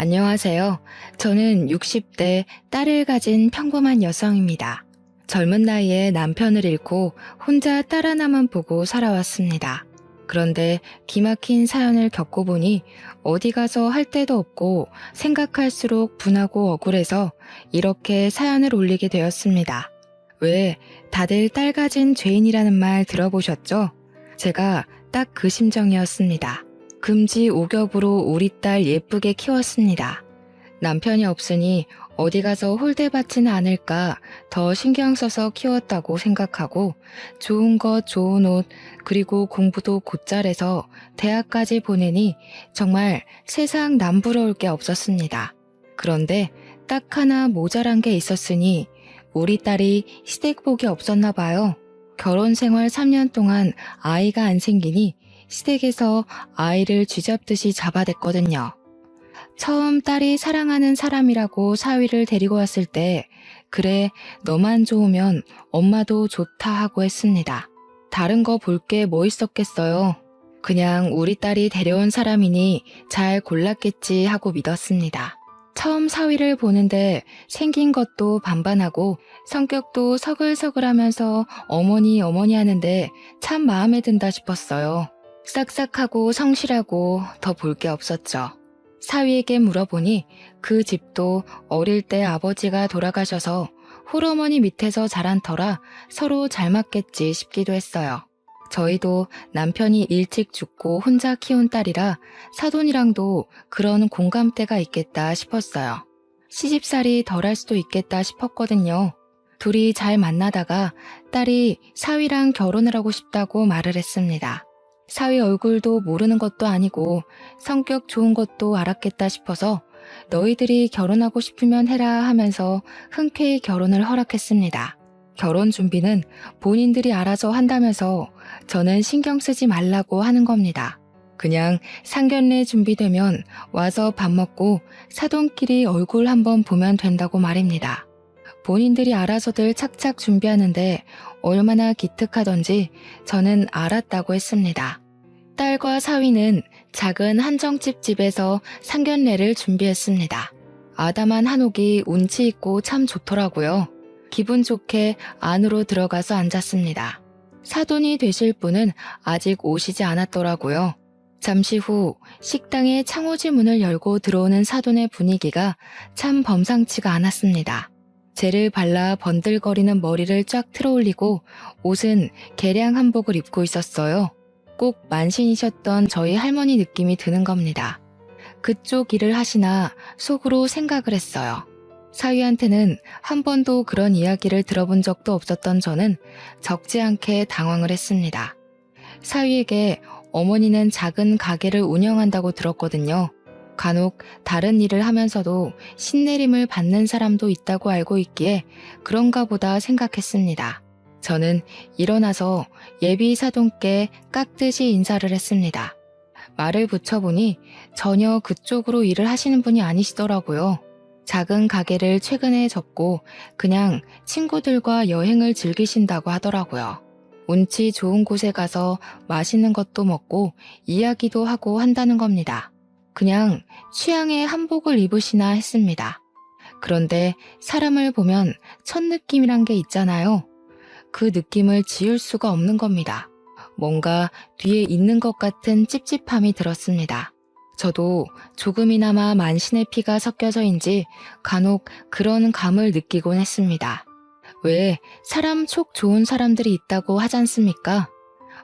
안녕하세요. 저는 60대 딸을 가진 평범한 여성입니다. 젊은 나이에 남편을 잃고 혼자 딸 하나만 보고 살아왔습니다. 그런데 기막힌 사연을 겪어보니 어디 가서 할 데도 없고 생각할수록 분하고 억울해서 이렇게 사연을 올리게 되었습니다. 왜 다들 딸 가진 죄인이라는 말 들어보셨죠? 제가 딱 그 심정이었습니다. 금지 오겹으로 우리 딸 예쁘게 키웠습니다. 남편이 없으니 어디 가서 홀대받지는 않을까 더 신경 써서 키웠다고 생각하고 좋은 것, 좋은 옷, 그리고 공부도 곧잘해서 대학까지 보내니 정말 세상 남부러울 게 없었습니다. 그런데 딱 하나 모자란 게 있었으니 우리 딸이 시댁복이 없었나 봐요. 결혼 생활 3년 동안 아이가 안 생기니 시댁에서 아이를 쥐잡듯이 잡아댔거든요. 처음 딸이 사랑하는 사람이라고 사위를 데리고 왔을 때 그래 너만 좋으면 엄마도 좋다 하고 했습니다. 다른 거 볼 게 뭐 있었겠어요. 그냥 우리 딸이 데려온 사람이니 잘 골랐겠지 하고 믿었습니다. 처음 사위를 보는데 생긴 것도 반반하고 성격도 서글서글하면서 어머니 하는데 참 마음에 든다 싶었어요. 싹싹하고 성실하고 더 볼 게 없었죠. 사위에게 물어보니 그 집도 어릴 때 아버지가 돌아가셔서 홀어머니 밑에서 자란 터라 서로 잘 맞겠지 싶기도 했어요. 저희도 남편이 일찍 죽고 혼자 키운 딸이라 사돈이랑도 그런 공감대가 있겠다 싶었어요. 시집살이 덜할 수도 있겠다 싶었거든요. 둘이 잘 만나다가 딸이 사위랑 결혼을 하고 싶다고 말을 했습니다. 사위 얼굴도 모르는 것도 아니고 성격 좋은 것도 알았겠다 싶어서 너희들이 결혼하고 싶으면 해라 하면서 흔쾌히 결혼을 허락했습니다. 결혼 준비는 본인들이 알아서 한다면서 저는 신경 쓰지 말라고 하는 겁니다. 그냥 상견례 준비되면 와서 밥 먹고 사돈끼리 얼굴 한번 보면 된다고 말입니다. 본인들이 알아서들 착착 준비하는데 얼마나 기특하던지 저는 알았다고 했습니다. 딸과 사위는 작은 한정집 집에서 상견례를 준비했습니다. 아담한 한옥이 운치 있고 참 좋더라고요. 기분 좋게 안으로 들어가서 앉았습니다. 사돈이 되실 분은 아직 오시지 않았더라고요. 잠시 후 식당의 창호지 문을 열고 들어오는 사돈의 분위기가 참 범상치가 않았습니다. 젤을 발라 번들거리는 머리를 쫙 틀어올리고 옷은 개량 한복을 입고 있었어요. 꼭 만신이셨던 저희 할머니 느낌이 드는 겁니다. 그쪽 일을 하시나 속으로 생각을 했어요. 사위한테는 한 번도 그런 이야기를 들어본 적도 없었던 저는 적지 않게 당황을 했습니다. 사위에게 어머니는 작은 가게를 운영한다고 들었거든요. 간혹 다른 일을 하면서도 신내림을 받는 사람도 있다고 알고 있기에 그런가 보다 생각했습니다. 저는 일어나서 예비 사돈께 깍듯이 인사를 했습니다. 말을 붙여보니 전혀 그쪽으로 일을 하시는 분이 아니시더라고요. 작은 가게를 최근에 접고 그냥 친구들과 여행을 즐기신다고 하더라고요. 운치 좋은 곳에 가서 맛있는 것도 먹고 이야기도 하고 한다는 겁니다. 그냥 취향의 한복을 입으시나 했습니다. 그런데 사람을 보면 첫 느낌이란 게 있잖아요. 그 느낌을 지울 수가 없는 겁니다. 뭔가 뒤에 있는 것 같은 찝찝함이 들었습니다. 저도 조금이나마 만신의 피가 섞여서인지 간혹 그런 감을 느끼곤 했습니다. 왜 사람 촉 좋은 사람들이 있다고 하지 않습니까?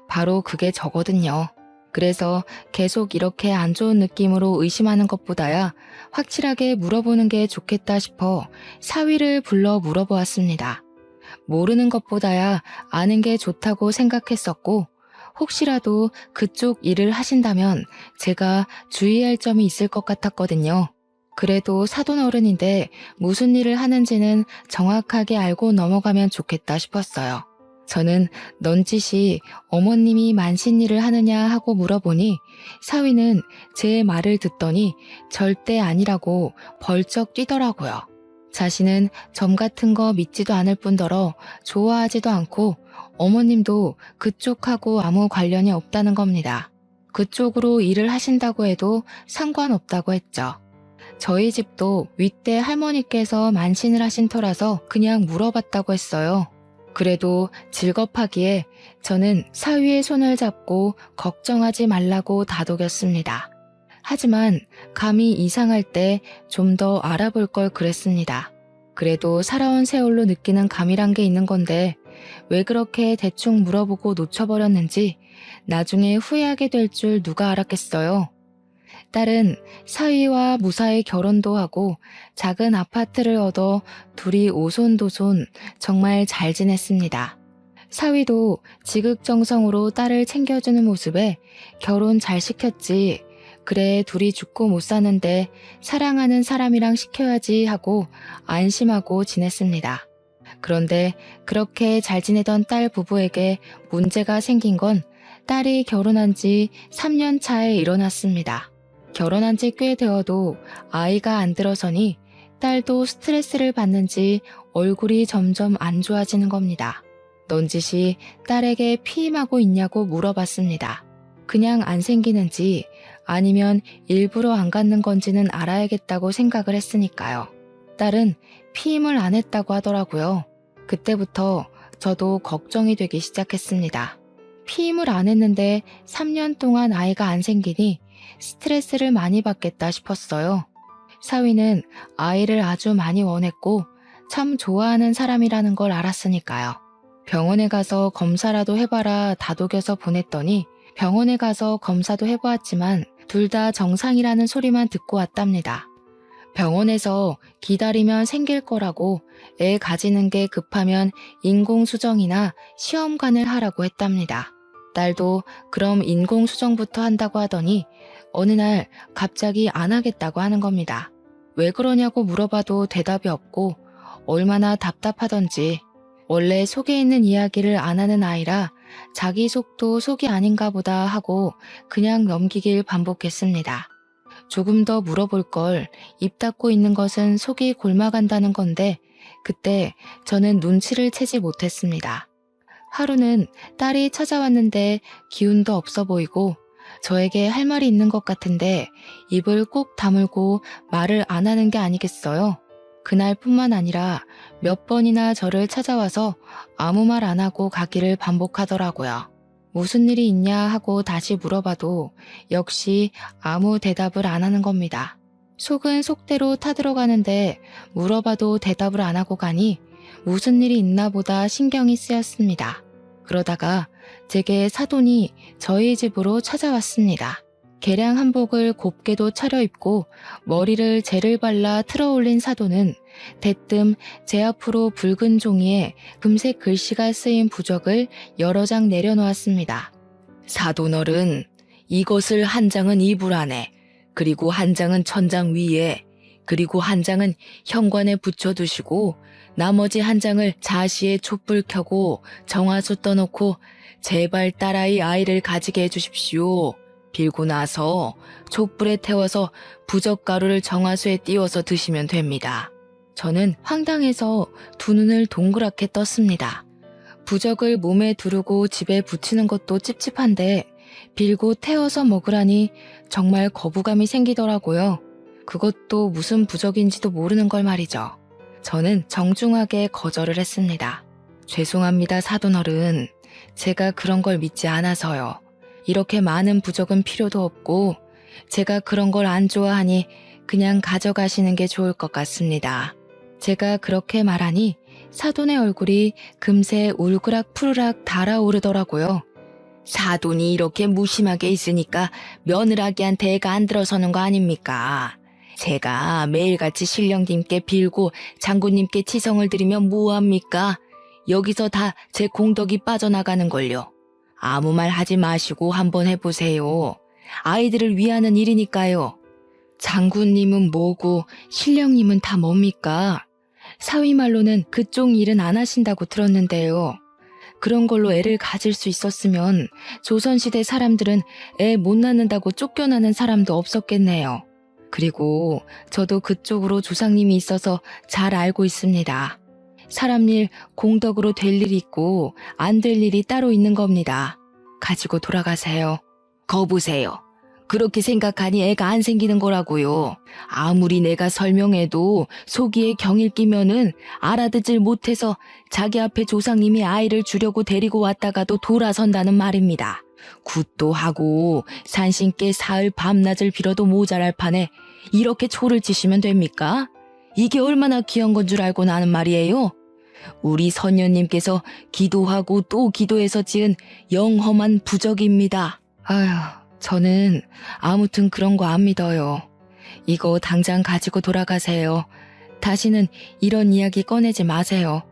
바로 그게 저거든요. 그래서 계속 이렇게 안 좋은 느낌으로 의심하는 것보다야 확실하게 물어보는 게 좋겠다 싶어 사위를 불러 물어보았습니다. 모르는 것보다야 아는 게 좋다고 생각했었고 혹시라도 그쪽 일을 하신다면 제가 주의할 점이 있을 것 같았거든요. 그래도 사돈 어른인데 무슨 일을 하는지는 정확하게 알고 넘어가면 좋겠다 싶었어요. 저는 넌지시 어머님이 만신 일을 하느냐 하고 물어보니 사위는 제 말을 듣더니 절대 아니라고 벌쩍 뛰더라고요. 자신은 점 같은 거 믿지도 않을 뿐더러 좋아하지도 않고 어머님도 그쪽하고 아무 관련이 없다는 겁니다. 그쪽으로 일을 하신다고 해도 상관없다고 했죠. 저희 집도 윗대 할머니께서 만신을 하신 터라서 그냥 물어봤다고 했어요. 그래도 질겁하기에 저는 사위의 손을 잡고 걱정하지 말라고 다독였습니다. 하지만 감이 이상할 때 좀 더 알아볼 걸 그랬습니다. 그래도 살아온 세월로 느끼는 감이란 게 있는 건데 왜 그렇게 대충 물어보고 놓쳐버렸는지 나중에 후회하게 될 줄 누가 알았겠어요. 딸은 사위와 무사히 결혼도 하고 작은 아파트를 얻어 둘이 오손도손 정말 잘 지냈습니다. 사위도 지극정성으로 딸을 챙겨주는 모습에 결혼 잘 시켰지. 그래 둘이 죽고 못 사는데 사랑하는 사람이랑 시켜야지 하고 안심하고 지냈습니다. 그런데 그렇게 잘 지내던 딸 부부에게 문제가 생긴 건 딸이 결혼한 지 3년 차에 일어났습니다. 결혼한 지 꽤 되어도 아이가 안 들어서니 딸도 스트레스를 받는지 얼굴이 점점 안 좋아지는 겁니다. 넌지시 딸에게 피임하고 있냐고 물어봤습니다. 그냥 안 생기는지 아니면 일부러 안 갖는 건지는 알아야겠다고 생각을 했으니까요. 딸은 피임을 안 했다고 하더라고요. 그때부터 저도 걱정이 되기 시작했습니다. 피임을 안 했는데 3년 동안 아이가 안 생기니 스트레스를 많이 받겠다 싶었어요. 사위는 아이를 아주 많이 원했고 참 좋아하는 사람이라는 걸 알았으니까요. 병원에 가서 검사라도 해봐라 다독여서 보냈더니 병원에 가서 검사도 해보았지만 둘 다 정상이라는 소리만 듣고 왔답니다. 병원에서 기다리면 생길 거라고 애 가지는 게 급하면 인공수정이나 시험관을 하라고 했답니다. 딸도 그럼 인공수정부터 한다고 하더니 어느 날 갑자기 안 하겠다고 하는 겁니다. 왜 그러냐고 물어봐도 대답이 없고 얼마나 답답하던지 원래 속에 있는 이야기를 안 하는 아이라 자기 속도 속이 아닌가 보다 하고 그냥 넘기길 반복했습니다. 조금 더 물어볼 걸 입 닫고 있는 것은 속이 골마간다는 건데 그때 저는 눈치를 채지 못했습니다. 하루는 딸이 찾아왔는데 기운도 없어 보이고 저에게 할 말이 있는 것 같은데 입을 꼭 다물고 말을 안 하는 게 아니겠어요? 그날뿐만 아니라 몇 번이나 저를 찾아와서 아무 말 안 하고 가기를 반복하더라고요. 무슨 일이 있냐 하고 다시 물어봐도 역시 아무 대답을 안 하는 겁니다. 속은 속대로 타들어가는데 물어봐도 대답을 안 하고 가니 무슨 일이 있나 보다 신경이 쓰였습니다. 그러다가 제게 사돈이 저희 집으로 찾아왔습니다. 개량 한복을 곱게도 차려입고 머리를 젤을 발라 틀어올린 사돈은 대뜸 제 앞으로 붉은 종이에 금색 글씨가 쓰인 부적을 여러 장 내려놓았습니다. 사돈어른, 이것을 한 장은 이불 안에, 그리고 한 장은 천장 위에, 그리고 한 장은 현관에 붙여두시고 나머지 한 장을 자시에 촛불 켜고 정화수 떠놓고 제발 딸아이 아이를 가지게 해주십시오. 빌고 나서 촛불에 태워서 부적가루를 정화수에 띄워서 드시면 됩니다. 저는 황당해서 두 눈을 동그랗게 떴습니다. 부적을 몸에 두르고 집에 붙이는 것도 찝찝한데 빌고 태워서 먹으라니 정말 거부감이 생기더라고요. 그것도 무슨 부적인지도 모르는 걸 말이죠. 저는 정중하게 거절을 했습니다. 죄송합니다, 사돈어른. 제가 그런 걸 믿지 않아서요. 이렇게 많은 부적은 필요도 없고 제가 그런 걸 안 좋아하니 그냥 가져가시는 게 좋을 것 같습니다. 제가 그렇게 말하니 사돈의 얼굴이 금세 울그락 푸르락 달아오르더라고요. 사돈이 이렇게 무심하게 있으니까 며느라기한테 애가 안 들어서는 거 아닙니까? 제가 매일같이 신령님께 빌고 장군님께 치성을 드리면 뭐합니까? 여기서 다 제 공덕이 빠져나가는걸요. 아무 말 하지 마시고 한번 해보세요. 아이들을 위하는 일이니까요. 장군님은 뭐고 신령님은 다 뭡니까? 사위 말로는 그쪽 일은 안 하신다고 들었는데요. 그런 걸로 애를 가질 수 있었으면 조선시대 사람들은 애 못 낳는다고 쫓겨나는 사람도 없었겠네요. 그리고 저도 그쪽으로 조상님이 있어서 잘 알고 있습니다. 사람 일 공덕으로 될 일이 있고 안 될 일이 따로 있는 겁니다. 가지고 돌아가세요. 거 보세요. 그렇게 생각하니 애가 안 생기는 거라고요. 아무리 내가 설명해도 속이에 경일 끼면은 알아듣질 못해서 자기 앞에 조상님이 아이를 주려고 데리고 왔다가도 돌아선다는 말입니다. 굿도 하고 산신께 사흘 밤낮을 빌어도 모자랄 판에 이렇게 초를 치시면 됩니까? 이게 얼마나 귀한 건 줄 알고 나는 말이에요. 우리 선녀님께서 기도하고 또 기도해서 지은 영험한 부적입니다. 아휴, 저는 아무튼 그런 거 안 믿어요. 이거 당장 가지고 돌아가세요. 다시는 이런 이야기 꺼내지 마세요.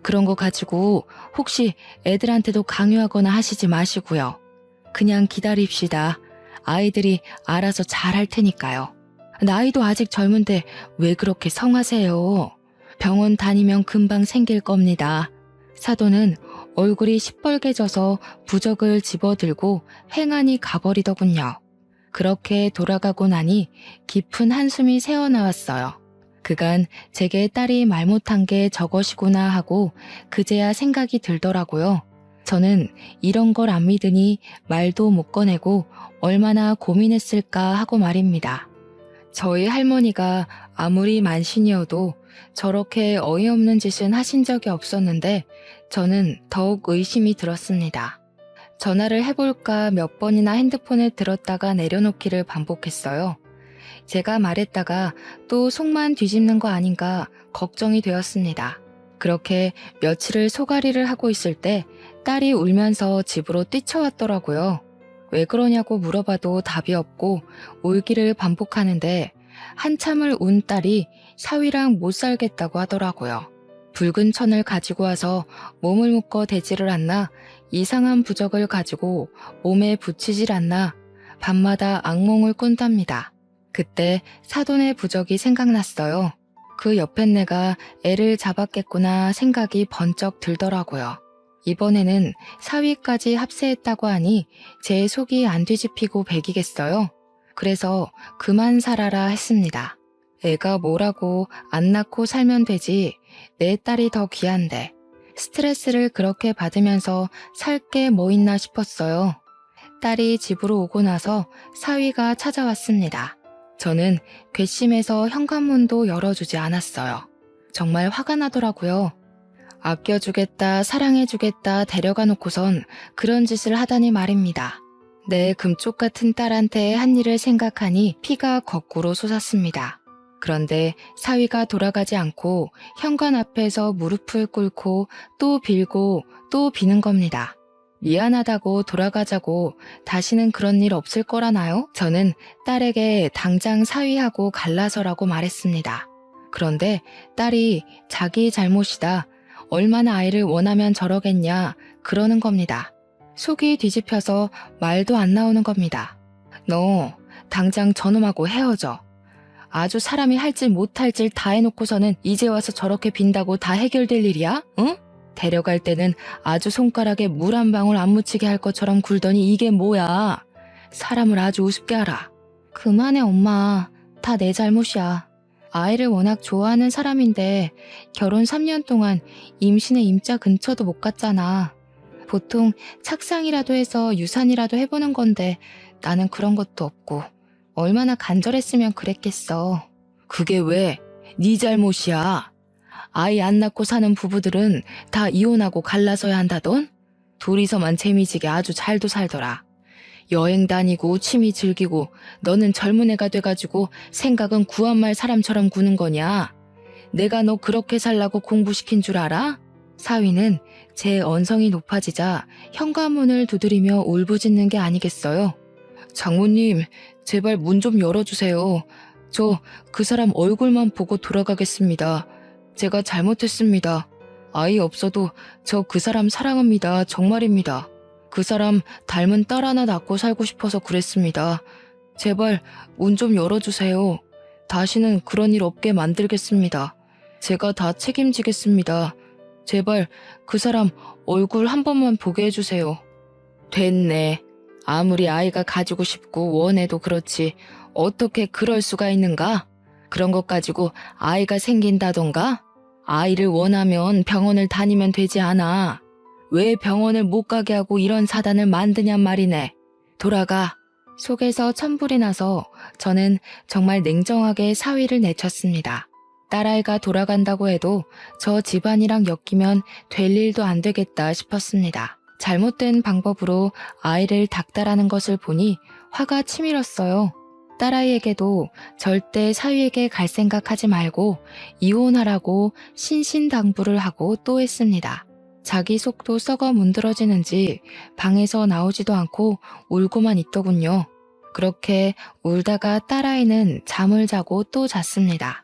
그런 거 가지고 혹시 애들한테도 강요하거나 하시지 마시고요. 그냥 기다립시다. 아이들이 알아서 잘할 테니까요. 나이도 아직 젊은데 왜 그렇게 성하세요? 병원 다니면 금방 생길 겁니다. 사도는 얼굴이 시뻘개져서 부적을 집어들고 횡하니 가버리더군요. 그렇게 돌아가고 나니 깊은 한숨이 새어나왔어요. 그간 제게 딸이 말 못한 게 저것이구나 하고 그제야 생각이 들더라고요. 저는 이런 걸 안 믿으니 말도 못 꺼내고 얼마나 고민했을까 하고 말입니다. 저희 할머니가 아무리 만신이어도 저렇게 어이없는 짓은 하신 적이 없었는데 저는 더욱 의심이 들었습니다. 전화를 해볼까 몇 번이나 핸드폰을 들었다가 내려놓기를 반복했어요. 제가 말했다가 또 속만 뒤집는 거 아닌가 걱정이 되었습니다. 그렇게 며칠을 소가리를 하고 있을 때 딸이 울면서 집으로 뛰쳐왔더라고요. 왜 그러냐고 물어봐도 답이 없고 울기를 반복하는데 한참을 운 딸이 사위랑 못 살겠다고 하더라고요. 붉은 천을 가지고 와서 몸을 묶어 대지를 않나 이상한 부적을 가지고 몸에 붙이질 않나 밤마다 악몽을 꾼답니다. 그때 사돈의 부적이 생각났어요. 그 옆엔 내가 애를 잡았겠구나 생각이 번쩍 들더라고요. 이번에는 사위까지 합세했다고 하니 제 속이 안 뒤집히고 배기겠어요. 그래서 그만 살아라 했습니다. 애가 뭐라고 안 낳고 살면 되지 내 딸이 더 귀한데 스트레스를 그렇게 받으면서 살 게 뭐 있나 싶었어요. 딸이 집으로 오고 나서 사위가 찾아왔습니다. 저는 괘씸해서 현관문도 열어주지 않았어요. 정말 화가 나더라고요. 아껴주겠다, 사랑해주겠다 데려가 놓고선 그런 짓을 하다니 말입니다. 내 금쪽 같은 딸한테 한 일을 생각하니 피가 거꾸로 솟았습니다. 그런데 사위가 돌아가지 않고 현관 앞에서 무릎을 꿇고 또 빌고 또 비는 겁니다. 미안하다고 돌아가자고 다시는 그런 일 없을 거라나요? 저는 딸에게 당장 사위하고 갈라서라고 말했습니다. 그런데 딸이 자기 잘못이다. 얼마나 아이를 원하면 저러겠냐 그러는 겁니다. 속이 뒤집혀서 말도 안 나오는 겁니다. 너 당장 저놈하고 헤어져. 아주 사람이 할 질 못할 질 다 해놓고서는 이제 와서 저렇게 빈다고 다 해결될 일이야? 응? 데려갈 때는 아주 손가락에 물 한 방울 안 묻히게 할 것처럼 굴더니 이게 뭐야? 사람을 아주 우습게 알아. 그만해 엄마. 다 내 잘못이야. 아이를 워낙 좋아하는 사람인데 결혼 3년 동안 임신의 임자 근처도 못 갔잖아. 보통 착상이라도 해서 유산이라도 해보는 건데 나는 그런 것도 없고 얼마나 간절했으면 그랬겠어. 그게 왜? 네 잘못이야. 아이 안 낳고 사는 부부들은 다 이혼하고 갈라서야 한다던? 둘이서만 재미지게 아주 잘도 살더라. 여행 다니고 취미 즐기고 너는 젊은 애가 돼가지고 생각은 구한말 사람처럼 구는 거냐? 내가 너 그렇게 살라고 공부시킨 줄 알아? 사위는 제 언성이 높아지자 현관문을 두드리며 울부짖는 게 아니겠어요. 장모님, 제발 문 좀 열어주세요. 저 그 사람 얼굴만 보고 돌아가겠습니다. 제가 잘못했습니다. 아이 없어도 저 그 사람 사랑합니다. 정말입니다. 그 사람 닮은 딸 하나 낳고 살고 싶어서 그랬습니다. 제발 문 좀 열어주세요. 다시는 그런 일 없게 만들겠습니다. 제가 다 책임지겠습니다. 제발 그 사람 얼굴 한 번만 보게 해주세요. 됐네. 아무리 아이가 가지고 싶고 원해도 그렇지 어떻게 그럴 수가 있는가? 그런 것 가지고 아이가 생긴다던가? 아이를 원하면 병원을 다니면 되지 않아. 왜 병원을 못 가게 하고 이런 사단을 만드냔 말이네. 돌아가. 속에서 천불이 나서 저는 정말 냉정하게 사위를 내쳤습니다. 딸아이가 돌아간다고 해도 저 집안이랑 엮이면 될 일도 안 되겠다 싶었습니다. 잘못된 방법으로 아이를 닥달하는 것을 보니 화가 치밀었어요. 딸아이에게도 절대 사위에게 갈 생각하지 말고 이혼하라고 신신당부를 하고 또 했습니다. 자기 속도 썩어 문드러지는지 방에서 나오지도 않고 울고만 있더군요. 그렇게 울다가 딸아이는 잠을 자고 또 잤습니다.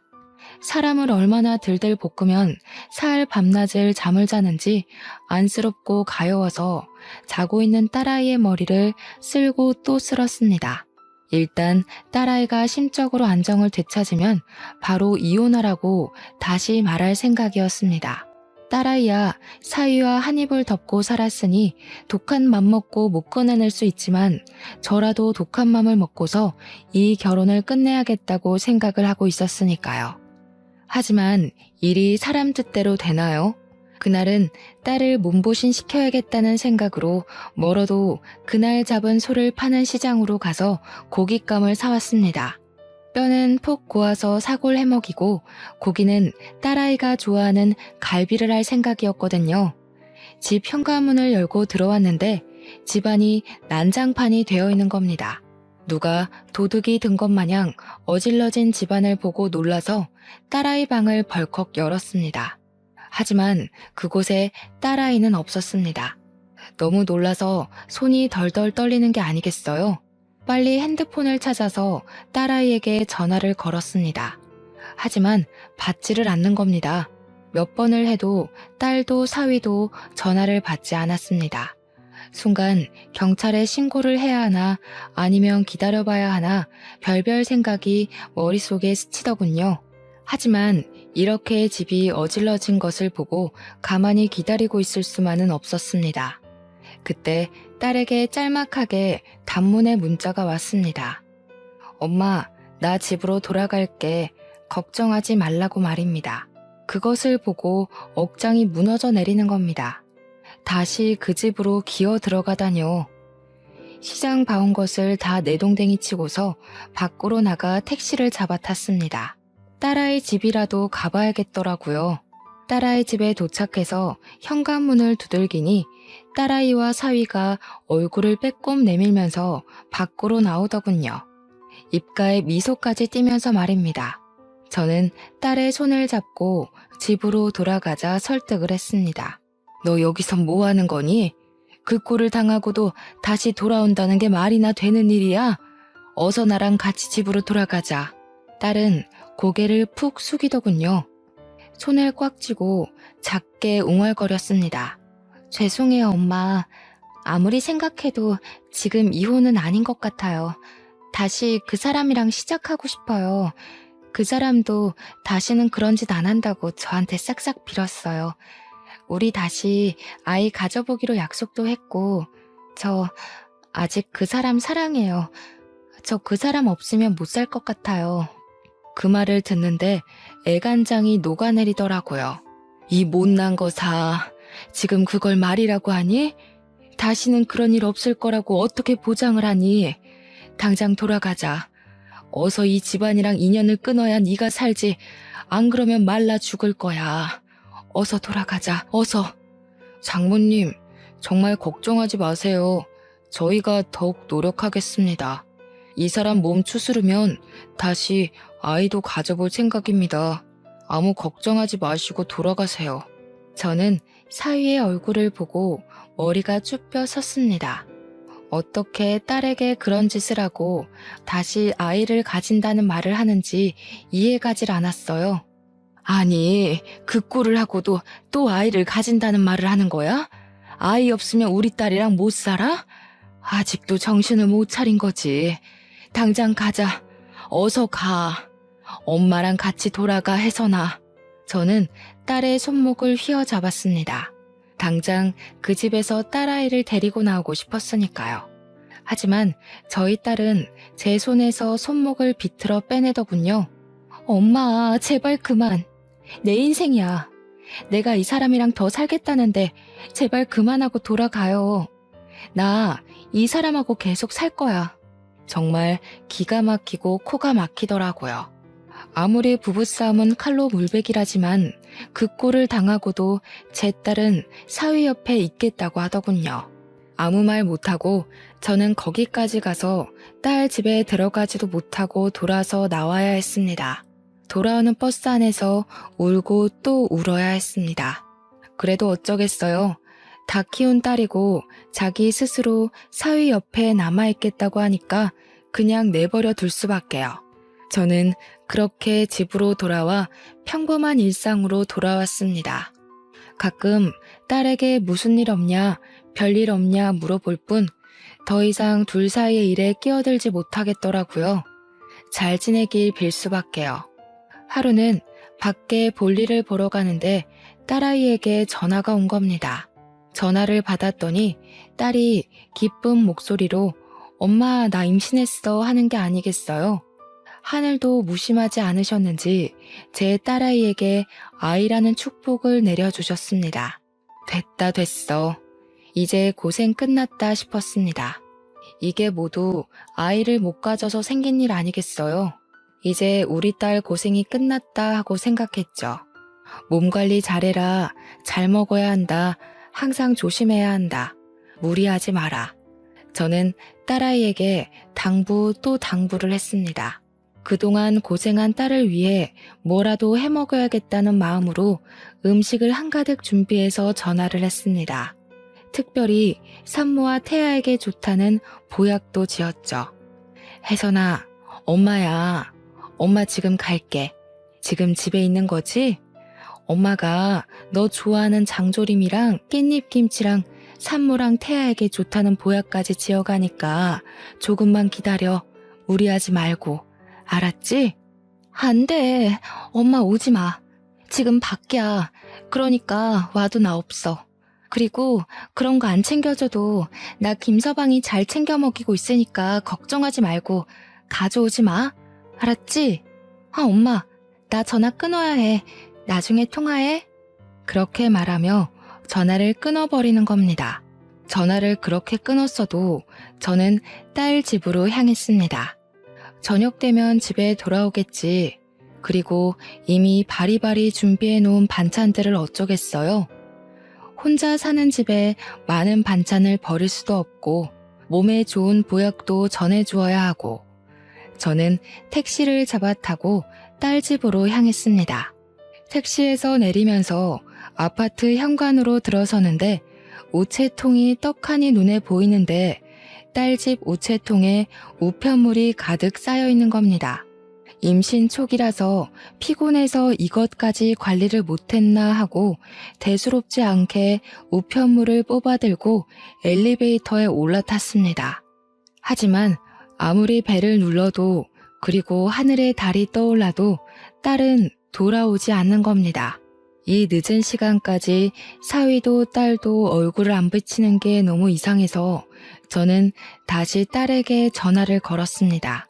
사람을 얼마나 들들 볶으면 사흘 밤낮을 잠을 자는지 안쓰럽고 가여워서 자고 있는 딸아이의 머리를 쓸고 또 쓸었습니다. 일단 딸아이가 심적으로 안정을 되찾으면 바로 이혼하라고 다시 말할 생각이었습니다. 딸아이야, 사위와 한 입을 덮고 살았으니 독한 맘 먹고 못 꺼내낼 수 있지만 저라도 독한 맘을 먹고서 이 결혼을 끝내야겠다고 생각을 하고 있었으니까요. 하지만 일이 사람 뜻대로 되나요? 그날은 딸을 몸보신 시켜야겠다는 생각으로 멀어도 그날 잡은 소를 파는 시장으로 가서 고깃감을 사왔습니다. 뼈는 푹 고아서 사골 해먹이고 고기는 딸아이가 좋아하는 갈비를 할 생각이었거든요. 집 현관문을 열고 들어왔는데 집안이 난장판이 되어 있는 겁니다. 누가 도둑이 든 것 마냥 어질러진 집안을 보고 놀라서 딸아이 방을 벌컥 열었습니다. 하지만 그곳에 딸아이는 없었습니다. 너무 놀라서 손이 덜덜 떨리는 게 아니겠어요? 빨리 핸드폰을 찾아서 딸아이에게 전화를 걸었습니다. 하지만 받지를 않는 겁니다. 몇 번을 해도 딸도 사위도 전화를 받지 않았습니다. 순간 경찰에 신고를 해야 하나 아니면 기다려봐야 하나 별별 생각이 머릿속에 스치더군요. 하지만 이렇게 집이 어질러진 것을 보고 가만히 기다리고 있을 수만은 없었습니다. 그때 딸에게 짤막하게 단문의 문자가 왔습니다. 엄마, 나 집으로 돌아갈게. 걱정하지 말라고 말입니다. 그것을 보고 억장이 무너져 내리는 겁니다. 다시 그 집으로 기어 들어가다뇨. 시장 봐온 것을 다 내동댕이 치고서 밖으로 나가 택시를 잡아 탔습니다. 딸아이 집이라도 가봐야겠더라고요. 딸아이 집에 도착해서 현관문을 두들기니 딸아이와 사위가 얼굴을 빼꼼 내밀면서 밖으로 나오더군요. 입가에 미소까지 띠면서 말입니다. 저는 딸의 손을 잡고 집으로 돌아가자 설득을 했습니다. 너 여기서 뭐 하는 거니? 그 꼴을 당하고도 다시 돌아온다는 게 말이나 되는 일이야? 어서 나랑 같이 집으로 돌아가자. 딸은 고개를 푹 숙이더군요. 손을 꽉 쥐고 작게 웅얼거렸습니다. 죄송해요, 엄마. 아무리 생각해도 지금 이혼은 아닌 것 같아요. 다시 그 사람이랑 시작하고 싶어요. 그 사람도 다시는 그런 짓 안 한다고 저한테 싹싹 빌었어요. 우리 다시 아이 가져보기로 약속도 했고, 저 아직 그 사람 사랑해요. 저 그 사람 없으면 못 살 것 같아요. 그 말을 듣는데 애간장이 녹아내리더라고요. 이 못난 거사, 지금 그걸 말이라고 하니? 다시는 그런 일 없을 거라고 어떻게 보장을 하니? 당장 돌아가자. 어서 이 집안이랑 인연을 끊어야 네가 살지. 안 그러면 말라 죽을 거야. 어서 돌아가자. 어서. 장모님, 정말 걱정하지 마세요. 저희가 더욱 노력하겠습니다. 이 사람 몸 추스르면 다시 아이도 가져볼 생각입니다. 아무 걱정하지 마시고 돌아가세요. 저는 사위의 얼굴을 보고 머리가 쭉 펴 섰습니다. 어떻게 딸에게 그런 짓을 하고 다시 아이를 가진다는 말을 하는지 이해가질 않았어요. 아니, 그 꼴을 하고도 또 아이를 가진다는 말을 하는 거야? 아이 없으면 우리 딸이랑 못 살아? 아직도 정신을 못 차린 거지. 당장 가자. 어서 가. 엄마랑 같이 돌아가, 혜선아. 저는 딸의 손목을 휘어잡았습니다. 당장 그 집에서 딸아이를 데리고 나오고 싶었으니까요. 하지만 저희 딸은 제 손에서 손목을 비틀어 빼내더군요. 엄마, 제발 그만. 내 인생이야. 내가 이 사람이랑 더 살겠다는데 제발 그만하고 돌아가요. 나 이 사람하고 계속 살 거야. 정말 기가 막히고 코가 막히더라고요. 아무리 부부싸움은 칼로 물베기라지만 그 꼴을 당하고도 제 딸은 사위 옆에 있겠다고 하더군요. 아무 말 못하고 저는 거기까지 가서 딸 집에 들어가지도 못하고 돌아서 나와야 했습니다. 돌아오는 버스 안에서 울고 또 울어야 했습니다. 그래도 어쩌겠어요. 다 키운 딸이고 자기 스스로 사위 옆에 남아있겠다고 하니까 그냥 내버려 둘 수밖에요. 저는 그렇게 집으로 돌아와 평범한 일상으로 돌아왔습니다. 가끔 딸에게 무슨 일 없냐, 별일 없냐 물어볼 뿐 더 이상 둘 사이의 일에 끼어들지 못하겠더라고요. 잘 지내길 빌 수밖에요. 하루는 밖에 볼일을 보러 가는데 딸아이에게 전화가 온 겁니다. 전화를 받았더니 딸이 기쁜 목소리로 엄마 나 임신했어 하는 게 아니겠어요. 하늘도 무심하지 않으셨는지 제 딸아이에게 아이라는 축복을 내려주셨습니다. 됐다 됐어. 이제 고생 끝났다 싶었습니다. 이게 모두 아이를 못 가져서 생긴 일 아니겠어요. 이제 우리 딸 고생이 끝났다 하고 생각했죠. 몸 관리 잘해라. 잘 먹어야 한다. 항상 조심해야 한다. 무리하지 마라. 저는 딸아이에게 당부 또 당부를 했습니다. 그동안 고생한 딸을 위해 뭐라도 해먹어야겠다는 마음으로 음식을 한가득 준비해서 전화를 했습니다. 특별히 산모와 태아에게 좋다는 보약도 지었죠. 혜선아, 엄마야. 엄마 지금 갈게. 지금 집에 있는 거지? 엄마가 너 좋아하는 장조림이랑 깻잎김치랑 산모랑 태아에게 좋다는 보약까지 지어가니까 조금만 기다려. 무리하지 말고. 알았지? 안 돼. 엄마 오지 마. 지금 밖이야. 그러니까 와도 나 없어. 그리고 그런 거 안 챙겨줘도 나 김서방이 잘 챙겨 먹이고 있으니까 걱정하지 말고 가져오지 마. 알았지? 아, 엄마. 나 전화 끊어야 해. 나중에 통화해. 그렇게 말하며 전화를 끊어버리는 겁니다. 전화를 그렇게 끊었어도 저는 딸 집으로 향했습니다. 저녁 되면 집에 돌아오겠지. 그리고 이미 바리바리 준비해 놓은 반찬들을 어쩌겠어요. 혼자 사는 집에 많은 반찬을 버릴 수도 없고 몸에 좋은 보약도 전해주어야 하고 저는 택시를 잡아 타고 딸 집으로 향했습니다. 택시에서 내리면서 아파트 현관으로 들어서는데 우체통이 떡하니 눈에 보이는데 딸집 우체통에 우편물이 가득 쌓여 있는 겁니다. 임신 초기라서 피곤해서 이것까지 관리를 못했나 하고 대수롭지 않게 우편물을 뽑아들고 엘리베이터에 올라탔습니다. 하지만 아무리 배를 눌러도 그리고 하늘에 달이 떠올라도 딸은 돌아오지 않는 겁니다. 이 늦은 시간까지 사위도 딸도 얼굴을 안 비치는 게 너무 이상해서 저는 다시 딸에게 전화를 걸었습니다.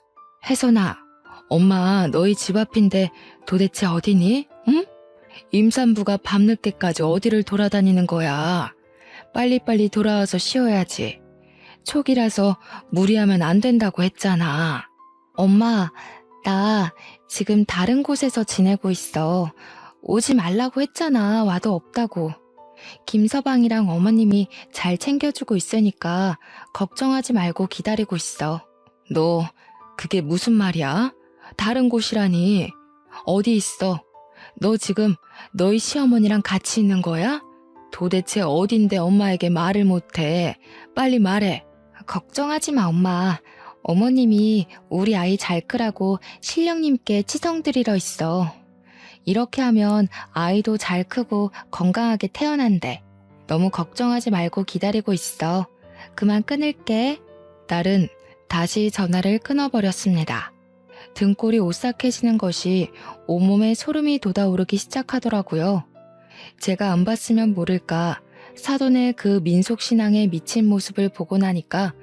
혜선아, 엄마 너희 집 앞인데 도대체 어디니? 응? 임산부가 밤늦게까지 어디를 돌아다니는 거야. 빨리빨리 돌아와서 쉬어야지. 초기라서 무리하면 안 된다고 했잖아. 엄마, 나 지금 다른 곳에서 지내고 있어. 오지 말라고 했잖아. 와도 없다고. 김서방이랑 어머님이 잘 챙겨주고 있으니까 걱정하지 말고 기다리고 있어. 너 그게 무슨 말이야? 다른 곳이라니. 어디 있어? 너 지금 너희 시어머니랑 같이 있는 거야? 도대체 어딘데 엄마에게 말을 못해. 빨리 말해. 걱정하지 마, 엄마. 어머님이 우리 아이 잘 크라고 신령님께 치성 드리러 있어. 이렇게 하면 아이도 잘 크고 건강하게 태어난대. 너무 걱정하지 말고 기다리고 있어. 그만 끊을게. 딸은 다시 전화를 끊어버렸습니다. 등골이 오싹해지는 것이 온몸에 소름이 돋아오르기 시작하더라고요. 제가 안 봤으면 모를까 사돈의 그 민속신앙에 미친 모습을 보고 나니까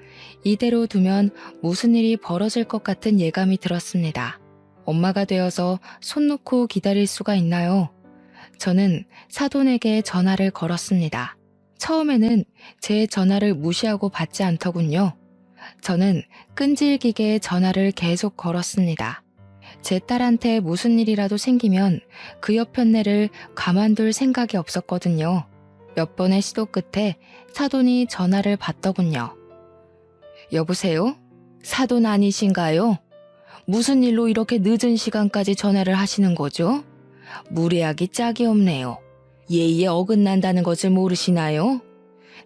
이대로 두면 무슨 일이 벌어질 것 같은 예감이 들었습니다. 엄마가 되어서 손 놓고 기다릴 수가 있나요? 저는 사돈에게 전화를 걸었습니다. 처음에는 제 전화를 무시하고 받지 않더군요. 저는 끈질기게 전화를 계속 걸었습니다. 제 딸한테 무슨 일이라도 생기면 그 여편네를 가만둘 생각이 없었거든요. 몇 번의 시도 끝에 사돈이 전화를 받더군요. 여보세요? 사돈 아니신가요? 무슨 일로 이렇게 늦은 시간까지 전화를 하시는 거죠? 무례하기 짝이 없네요. 예의에 어긋난다는 것을 모르시나요?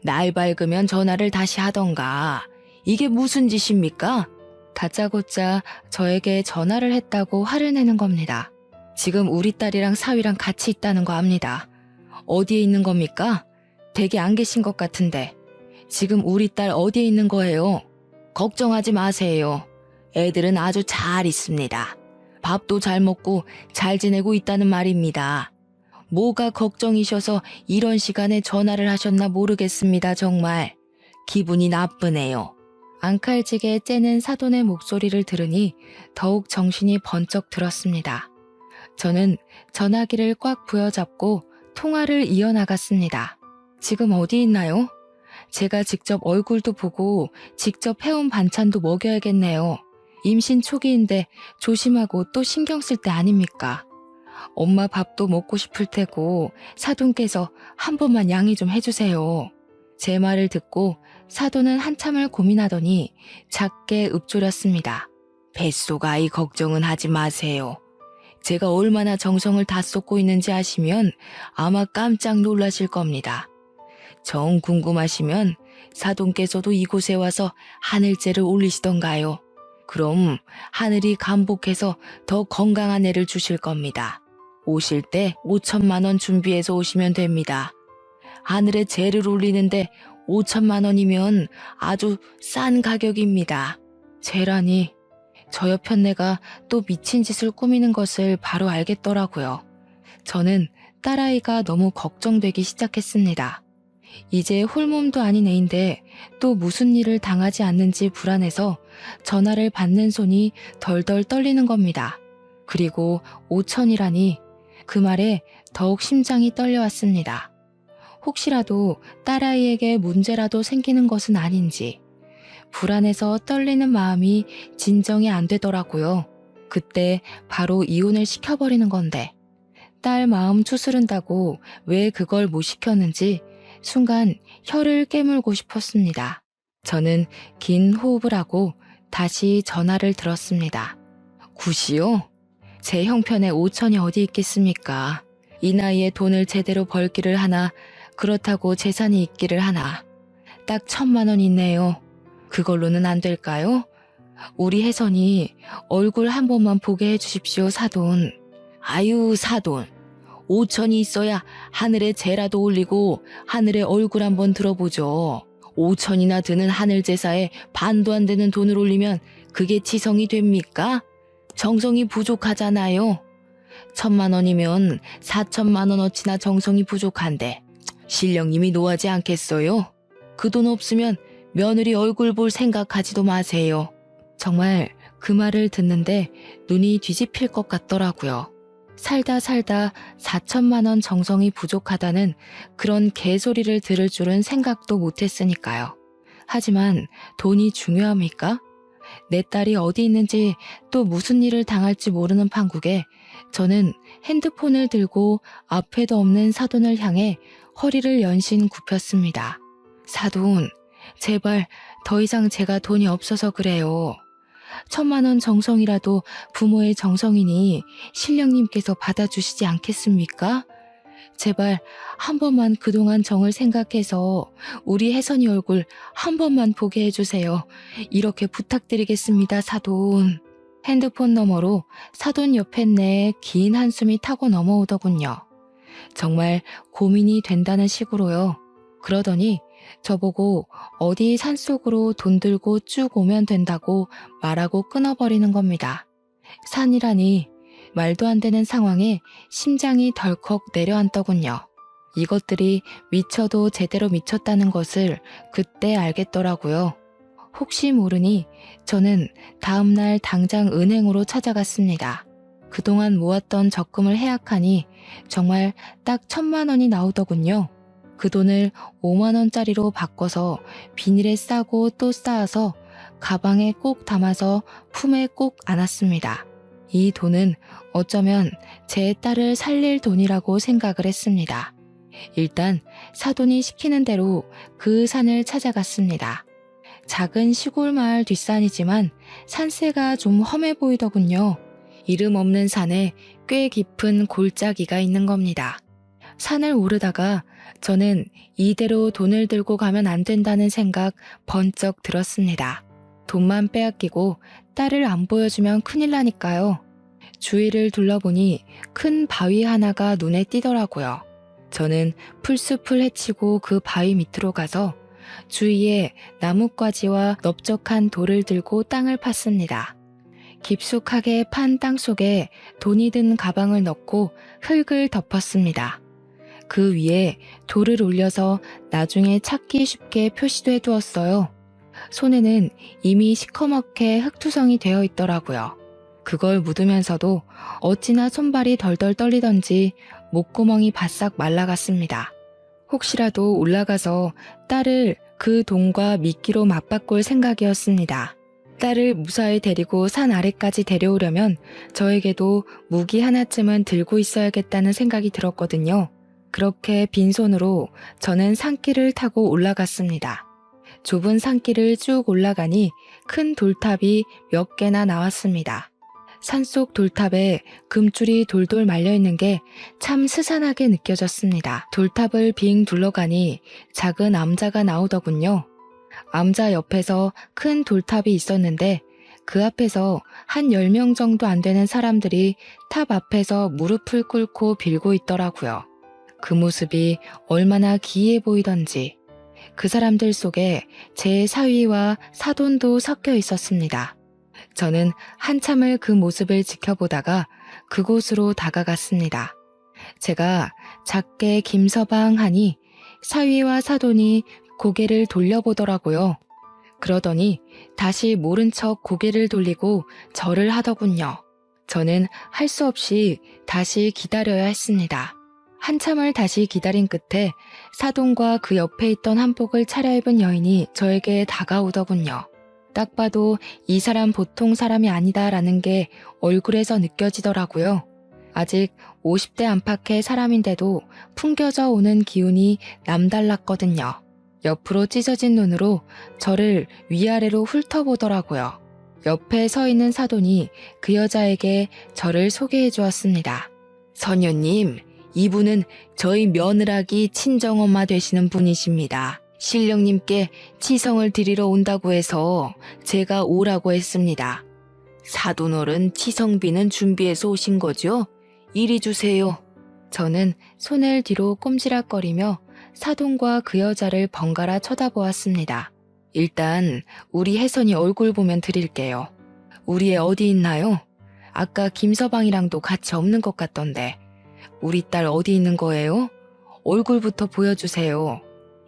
날 밝으면 전화를 다시 하던가. 이게 무슨 짓입니까? 다짜고짜 저에게 전화를 했다고 화를 내는 겁니다. 지금 우리 딸이랑 사위랑 같이 있다는 거 압니다. 어디에 있는 겁니까? 댁에 안 계신 것 같은데. 지금 우리 딸 어디에 있는 거예요? 걱정하지 마세요. 애들은 아주 잘 있습니다. 밥도 잘 먹고 잘 지내고 있다는 말입니다. 뭐가 걱정이셔서 이런 시간에 전화를 하셨나 모르겠습니다, 정말. 기분이 나쁘네요. 앙칼지게 째는 사돈의 목소리를 들으니 더욱 정신이 번쩍 들었습니다. 저는 전화기를 꽉 부여잡고 통화를 이어나갔습니다. 지금 어디 있나요? 제가 직접 얼굴도 보고 직접 해온 반찬도 먹여야겠네요. 임신 초기인데 조심하고 또 신경 쓸 때 아닙니까? 엄마 밥도 먹고 싶을 테고 사돈께서 한 번만 양해 좀 해주세요. 제 말을 듣고 사돈은 한참을 고민하더니 작게 읊조렸습니다. 뱃속 아이 걱정은 하지 마세요. 제가 얼마나 정성을 다 쏟고 있는지 아시면 아마 깜짝 놀라실 겁니다. 정 궁금하시면 사돈께서도 이곳에 와서 하늘째를 올리시던가요. 그럼 하늘이 감복해서 더 건강한 애를 주실 겁니다. 오실 때 5천만 원 준비해서 오시면 됩니다. 하늘에 재를 올리는데 5천만 원이면 아주 싼 가격입니다. 재라니, 저 여편네가 또 미친 짓을 꾸미는 것을 바로 알겠더라고요. 저는 딸아이가 너무 걱정되기 시작했습니다. 이제 홀몸도 아닌 애인데 또 무슨 일을 당하지 않는지 불안해서 전화를 받는 손이 덜덜 떨리는 겁니다. 그리고 5천이라니 그 말에 더욱 심장이 떨려왔습니다. 혹시라도 딸아이에게 문제라도 생기는 것은 아닌지 불안해서 떨리는 마음이 진정이 안 되더라고요. 그때 바로 이혼을 시켜버리는 건데 딸 마음 추스른다고 왜 그걸 못 시켰는지 순간 혀를 깨물고 싶었습니다. 저는 긴 호흡을 하고 다시 전화를 들었습니다. 구시오? 제 형편에 5천이 어디 있겠습니까? 이 나이에 돈을 제대로 벌기를 하나 그렇다고 재산이 있기를 하나 딱 1,000만 원 있네요. 그걸로는 안 될까요? 우리 혜선이 얼굴 한 번만 보게 해주십시오, 사돈. 아유, 사돈. 5천이 있어야 하늘에 재라도 올리고 하늘에 얼굴 한번 들어보죠. 5천이나 드는 하늘 제사에 반도 안 되는 돈을 올리면 그게 지성이 됩니까? 정성이 부족하잖아요. 1,000만 원이면 4천만 원어치나 정성이 부족한데 신령님이 노하지 않겠어요? 그 돈 없으면 며느리 얼굴 볼 생각하지도 마세요. 정말 그 말을 듣는데 눈이 뒤집힐 것 같더라고요. 살다 4천만 원 정성이 부족하다는 그런 개소리를 들을 줄은 생각도 못했으니까요. 하지만 돈이 중요합니까? 내 딸이 어디 있는지 또 무슨 일을 당할지 모르는 판국에 저는 핸드폰을 들고 앞에도 없는 사돈을 향해 허리를 연신 굽혔습니다. 사돈, 제발 더 이상 제가 돈이 없어서 그래요. 1,000만 원 정성이라도 부모의 정성이니 신령님께서 받아주시지 않겠습니까? 제발 한 번만 그동안 정을 생각해서 우리 혜선이 얼굴 한 번만 보게 해주세요. 이렇게 부탁드리겠습니다, 사돈. 핸드폰 너머로 사돈 옆에 긴 한숨이 타고 넘어오더군요. 정말 고민이 된다는 식으로요. 그러더니 저보고 어디 산속으로 돈 들고 쭉 오면 된다고 말하고 끊어버리는 겁니다. 산이라니 말도 안 되는 상황에 심장이 덜컥 내려앉더군요. 이것들이 미쳐도 제대로 미쳤다는 것을 그때 알겠더라고요. 혹시 모르니 저는 다음날 당장 은행으로 찾아갔습니다. 그동안 모았던 적금을 해약하니 정말 딱 1,000만 원이 나오더군요. 그 돈을 5만 원짜리로 바꿔서 비닐에 싸고 또 쌓아서 가방에 꼭 담아서 품에 꼭 안았습니다. 이 돈은 어쩌면 제 딸을 살릴 돈이라고 생각을 했습니다. 일단 사돈이 시키는 대로 그 산을 찾아갔습니다. 작은 시골 마을 뒷산이지만 산세가 좀 험해 보이더군요. 이름 없는 산에 꽤 깊은 골짜기가 있는 겁니다. 산을 오르다가 저는 이대로 돈을 들고 가면 안 된다는 생각 번쩍 들었습니다. 돈만 빼앗기고 딸을 안 보여주면 큰일 나니까요. 주위를 둘러보니 큰 바위 하나가 눈에 띄더라고요. 저는 풀숲을 헤치고 그 바위 밑으로 가서 주위에 나뭇가지와 넓적한 돌을 들고 땅을 팠습니다. 깊숙하게 판 땅 속에 돈이 든 가방을 넣고 흙을 덮었습니다. 그 위에 돌을 올려서 나중에 찾기 쉽게 표시도 해두었어요. 손에는 이미 시커멓게 흙투성이 되어 있더라고요. 그걸 묻으면서도 어찌나 손발이 덜덜 떨리던지 목구멍이 바싹 말라갔습니다. 혹시라도 올라가서 딸을 그 돈과 미끼로 맞바꿀 생각이었습니다. 딸을 무사히 데리고 산 아래까지 데려오려면 저에게도 무기 하나쯤은 들고 있어야겠다는 생각이 들었거든요. 그렇게 빈손으로 저는 산길을 타고 올라갔습니다. 좁은 산길을 쭉 올라가니 큰 돌탑이 몇 개나 나왔습니다. 산속 돌탑에 금줄이 돌돌 말려있는 게 참 스산하게 느껴졌습니다. 돌탑을 빙 둘러가니 작은 암자가 나오더군요. 암자 옆에서 큰 돌탑이 있었는데 그 앞에서 한 10명 정도 안 되는 사람들이 탑 앞에서 무릎을 꿇고 빌고 있더라고요. 그 모습이 얼마나 기이해 보이던지 그 사람들 속에 제 사위와 사돈도 섞여 있었습니다. 저는 한참을 그 모습을 지켜보다가 그곳으로 다가갔습니다. 제가 작게 김서방 하니 사위와 사돈이 고개를 돌려보더라고요. 그러더니 다시 모른 척 고개를 돌리고 절을 하더군요. 저는 할 수 없이 다시 기다려야 했습니다. 한참을 다시 기다린 끝에 사돈과 그 옆에 있던 한복을 차려입은 여인이 저에게 다가오더군요. 딱 봐도 이 사람 보통 사람이 아니다라는 게 얼굴에서 느껴지더라고요. 아직 50대 안팎의 사람인데도 풍겨져 오는 기운이 남달랐거든요. 옆으로 찢어진 눈으로 저를 위아래로 훑어보더라고요. 옆에 서 있는 사돈이 그 여자에게 저를 소개해 주었습니다. 선녀님, 이분은 저희 며느라기 친정엄마 되시는 분이십니다. 신령님께 치성을 드리러 온다고 해서 제가 오라고 했습니다. 사돈어른 치성비는 준비해서 오신 거죠? 이리 주세요. 저는 손을 뒤로 꼼지락거리며 사돈과 그 여자를 번갈아 쳐다보았습니다. 일단 우리 혜선이 얼굴 보면 드릴게요. 우리 애 어디 있나요? 아까 김서방이랑도 같이 없는 것 같던데. 우리 딸 어디 있는 거예요? 얼굴부터 보여주세요.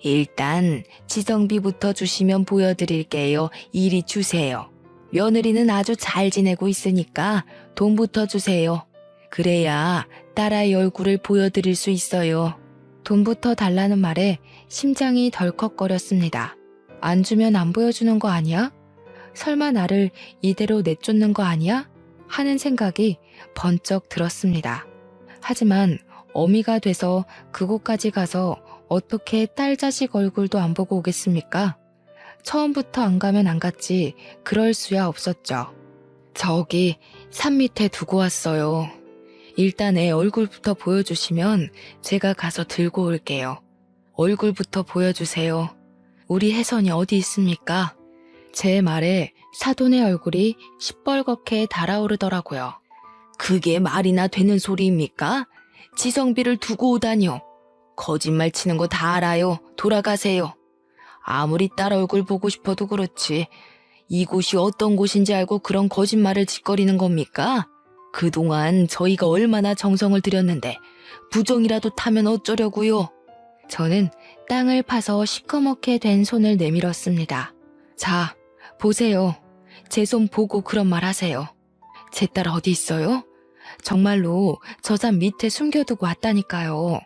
일단 치성비부터 주시면 보여드릴게요. 이리 주세요. 며느리는 아주 잘 지내고 있으니까 돈부터 주세요. 그래야 딸아이 얼굴을 보여드릴 수 있어요. 돈부터 달라는 말에 심장이 덜컥거렸습니다. 안 주면 안 보여주는 거 아니야? 설마 나를 이대로 내쫓는 거 아니야? 하는 생각이 번쩍 들었습니다. 하지만 어미가 돼서 그곳까지 가서 어떻게 딸 자식 얼굴도 안 보고 오겠습니까? 처음부터 안 가면 안 갔지 그럴 수야 없었죠. 저기 산 밑에 두고 왔어요. 일단 애 얼굴부터 보여주시면 제가 가서 들고 올게요. 얼굴부터 보여주세요. 우리 혜선이 어디 있습니까? 제 말에 사돈의 얼굴이 시뻘겋게 달아오르더라고요. 그게 말이나 되는 소리입니까? 지성비를 두고 오다뇨. 거짓말 치는 거 다 알아요. 돌아가세요. 아무리 딸 얼굴 보고 싶어도 그렇지. 이곳이 어떤 곳인지 알고 그런 거짓말을 짓거리는 겁니까? 그동안 저희가 얼마나 정성을 들였는데 부정이라도 타면 어쩌려고요? 저는 땅을 파서 시커멓게 된 손을 내밀었습니다. 자, 보세요. 제 손 보고 그런 말 하세요. 제 딸 어디 있어요? 정말로 저 산 밑에 숨겨두고 왔다니까요.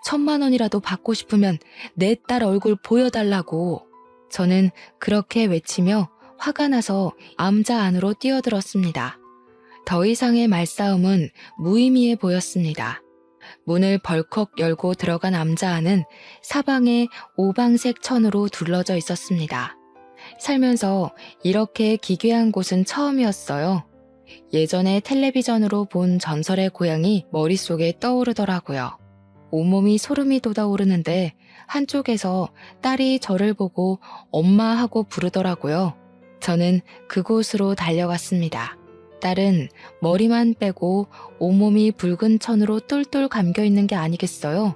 1,000만 원이라도 받고 싶으면 내 딸 얼굴 보여달라고. 저는 그렇게 외치며 화가 나서 암자 안으로 뛰어들었습니다. 더 이상의 말싸움은 무의미해 보였습니다. 문을 벌컥 열고 들어간 암자 안은 사방에 오방색 천으로 둘러져 있었습니다. 살면서 이렇게 기괴한 곳은 처음이었어요. 예전에 텔레비전으로 본 전설의 고향이 머릿속에 떠오르더라고요. 온몸이 소름이 돋아오르는데 한쪽에서 딸이 저를 보고 엄마 하고 부르더라고요. 저는 그곳으로 달려갔습니다. 딸은 머리만 빼고 온몸이 붉은 천으로 똘똘 감겨 있는 게 아니겠어요?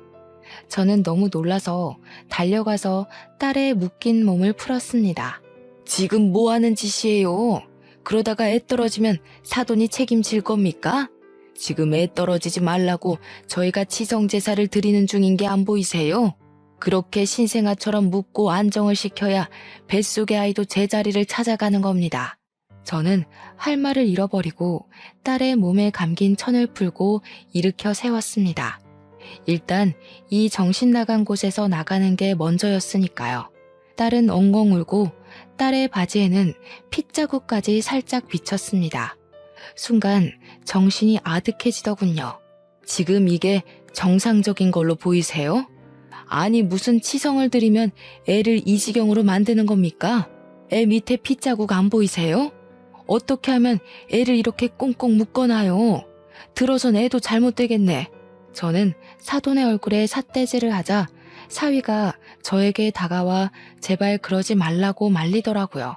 저는 너무 놀라서 달려가서 딸의 묶인 몸을 풀었습니다. 지금 뭐 하는 짓이에요? 그러다가 애 떨어지면 사돈이 책임질 겁니까? 지금 애 떨어지지 말라고 저희가 치성제사를 드리는 중인 게 안 보이세요? 그렇게 신생아처럼 묻고 안정을 시켜야 뱃속의 아이도 제자리를 찾아가는 겁니다. 저는 할 말을 잃어버리고 딸의 몸에 감긴 천을 풀고 일으켜 세웠습니다. 일단 이 정신 나간 곳에서 나가는 게 먼저였으니까요. 딸은 엉엉 울고 딸의 바지에는 핏자국까지 살짝 비쳤습니다. 순간 정신이 아득해지더군요. 지금 이게 정상적인 걸로 보이세요? 아니 무슨 치성을 들이면 애를 이 지경으로 만드는 겁니까? 애 밑에 핏자국 안 보이세요? 어떻게 하면 애를 이렇게 꽁꽁 묶어놔요? 들어선 애도 잘못되겠네. 저는 사돈의 얼굴에 삿대질을 하자 사위가 저에게 다가와 제발 그러지 말라고 말리더라고요.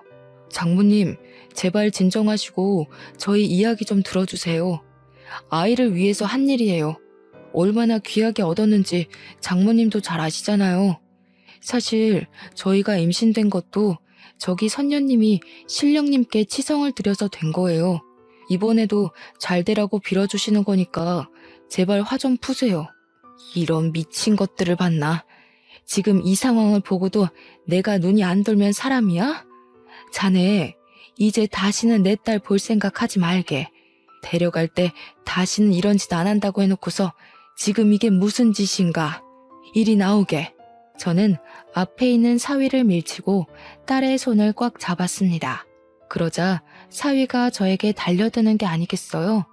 장모님, 제발 진정하시고 저희 이야기 좀 들어주세요. 아이를 위해서 한 일이에요. 얼마나 귀하게 얻었는지 장모님도 잘 아시잖아요. 사실 저희가 임신된 것도 저기 선녀님이 신령님께 치성을 드려서 된 거예요. 이번에도 잘 되라고 빌어주시는 거니까 제발 화 좀 푸세요. 이런 미친 것들을 봤나? 지금 이 상황을 보고도 내가 눈이 안 돌면 사람이야? 자네, 이제 다시는 내 딸 볼 생각하지 말게. 데려갈 때 다시는 이런 짓 안 한다고 해놓고서 지금 이게 무슨 짓인가? 이리 나오게. 저는 앞에 있는 사위를 밀치고 딸의 손을 꽉 잡았습니다. 그러자 사위가 저에게 달려드는 게 아니겠어요?